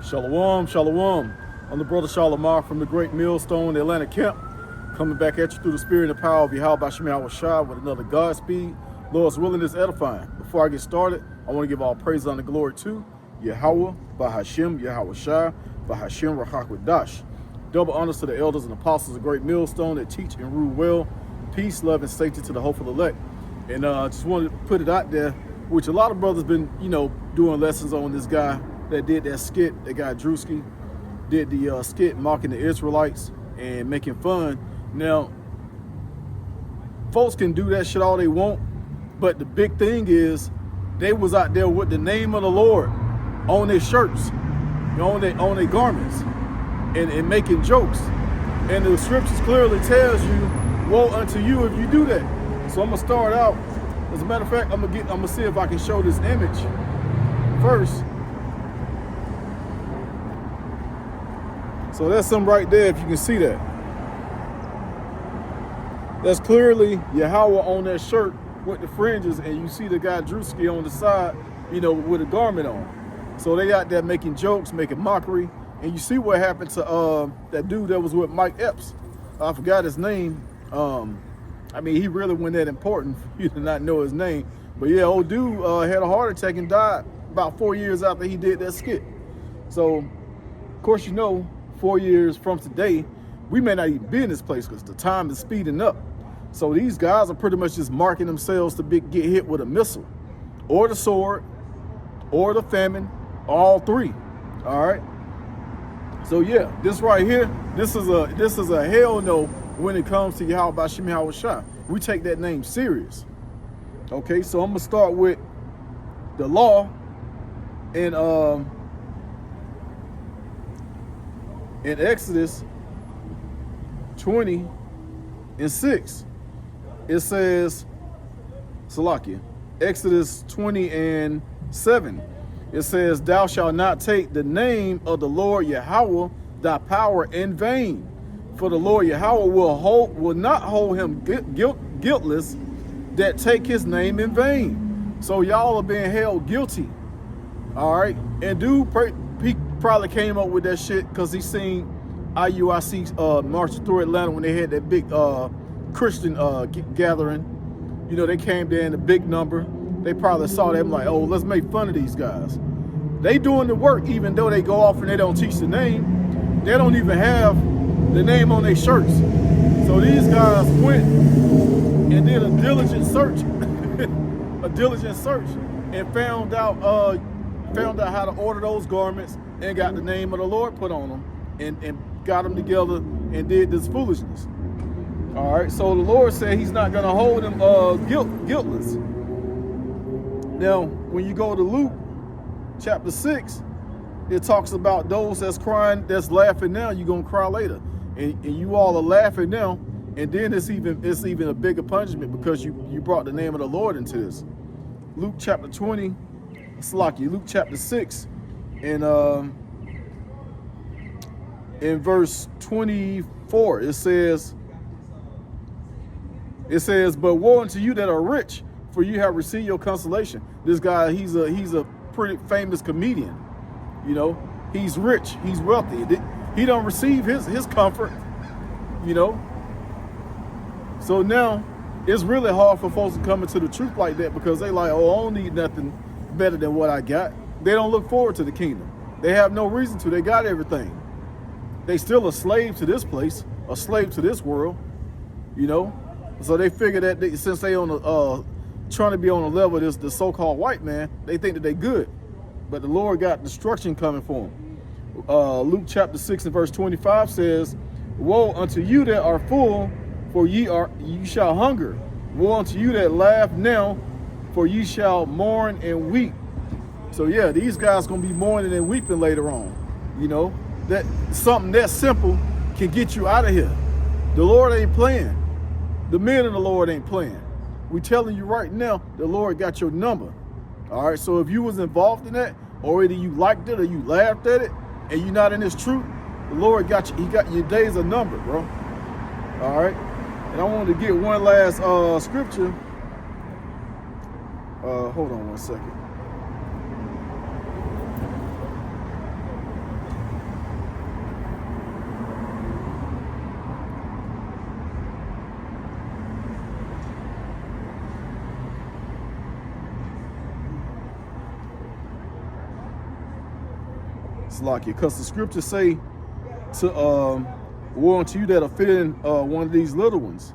Shalom, shalom. I'm the brother Shalimar from the Great Millstone, Atlanta camp, coming back at you through the spirit and power of Yahweh Bashim Yahushua with another Godspeed. Lord's willing is edifying. Before I get started, I want to give all praise and glory to Yahweh, Bahashim, Yahushua, Bahashim, Rahakwadash. Double honors to the elders and apostles of Great Millstone that teach and rule well. Peace, love, and safety to the hopeful elect. And I just wanted to put it out there, which a lot of brothers been, doing lessons on this guy that did that skit. That guy Drewski did the skit mocking the Israelites and making fun. Now, folks can do that shit all they want, but the big thing is they was out there with the name of the Lord on their shirts, on their garments, and making jokes. And the scriptures clearly tells you, woe unto you if you do that. So I'm gonna start out. As a matter of fact, I'm gonna see if I can show this image first. So that's some right there, if you can see that. That's clearly Yahweh on that shirt with the fringes, and you see the guy Drewski on the side, with a garment on. So they out there making jokes, making mockery, and you see what happened to that dude that was with Mike Epps. I forgot his name. He really wasn't that important for you to not know his name. But yeah, old dude had a heart attack and died about 4 years after he did that skit. So, of course, 4 years from today, we may not even be in this place because the time is speeding up. So these guys are pretty much just marking themselves to get hit with a missile, or the sword, or the famine, all three. All right. So yeah, this right here, this is a hell no when it comes to Yahweh Bashim Yahushua. We take that name serious. Okay, so I'm gonna start with the law in Exodus 20:6. It says, Salakia, Exodus 20:7. It says, thou shalt not take the name of the Lord Yahweh thy power in vain. For the Lord Yahweh will not hold him guiltless that take his name in vain. So y'all are being held guilty. All right. And dude, he probably came up with that shit because he seen IUIC marching through Atlanta when they had that big Christian gathering. They came there in a big number. They probably saw them like, oh, let's make fun of these guys. They doing the work, even though they go off and they don't teach the name. They don't even have the name on their shirts. So these guys went and did a diligent search, and found out how to order those garments and got the name of the Lord put on them and got them together and did this foolishness. All right, so the Lord said he's not gonna hold them guiltless. Now, when you go to Luke chapter 6, it talks about those that's crying, that's laughing now, you're gonna cry later. And you all are laughing now, and then it's even a bigger punishment because you brought the name of the Lord into this. Luke chapter 20, Luke chapter 6, and in verse 24, it says, but woe unto you that are rich, for you have received your consolation. This guy, he's a pretty famous comedian. He's rich, he's wealthy. He don't receive his comfort, So now it's really hard for folks to come into the truth like that because they like, oh, I don't need nothing better than what I got. They don't look forward to the kingdom. They have no reason to. They got everything. They still a slave to this place, a slave to this world, So they figure that since they on trying to be on the level of the so-called white man, they think that they good. But the Lord got destruction coming for them. Luke chapter 6 and verse 25 says, woe unto you that are full, for ye shall hunger. Woe unto you that laugh now, for ye shall mourn and weep. So yeah, these guys gonna be mourning and weeping later on. That something that simple can get you out of here. The Lord ain't playing. The men of the Lord ain't playing. We telling you right now, the Lord got your number. All right, so if you was involved in that, or either you liked it or you laughed at it, and you're not in this truth, the Lord got you. He got your days a number, bro. All right. And I wanted to get one last scripture. Hold on one second. It's like it, because the scriptures say to woe unto you that offend one of these little ones.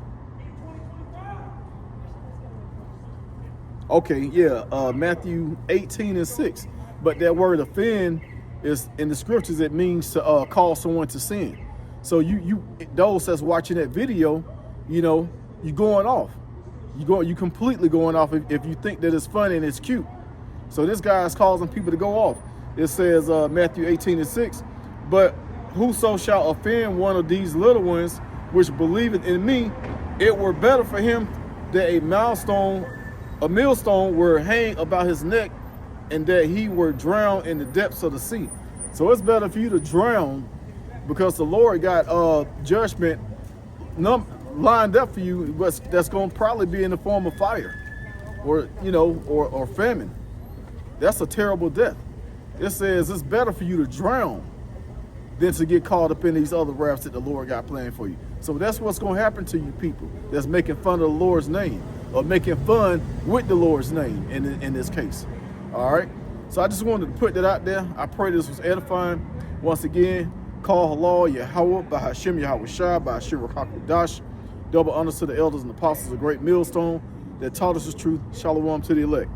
Okay, yeah, Matthew 18:6. But that word offend is in the scriptures. It means to cause someone to sin. So you those that's watching that video, you know, you going off. You completely going off if you think that it's funny and it's cute. So this guy is causing people to go off. It says Matthew 18:6. But whoso shall offend one of these little ones which believeth in me, it were better for him that a millstone were hang about his neck, and that he were drowned in the depths of the sea. So it's better for you to drown, because the Lord got judgment lined up for you. That's going to probably be in the form of fire, or or famine. That's a terrible death. It says it's better for you to drown than to get caught up in these other wraths that the Lord got planned for you. So that's what's going to happen to you people that's making fun of the Lord's name, or making fun with the Lord's name in this case. All right. So I just wanted to put that out there. I pray this was edifying. Once again, call halal Yahweh, by Hashem Yahweh Shai, by Hashem Rakakadash. Double honors to the elders and apostles, a great millstone that taught us the truth. Shalom to the elect.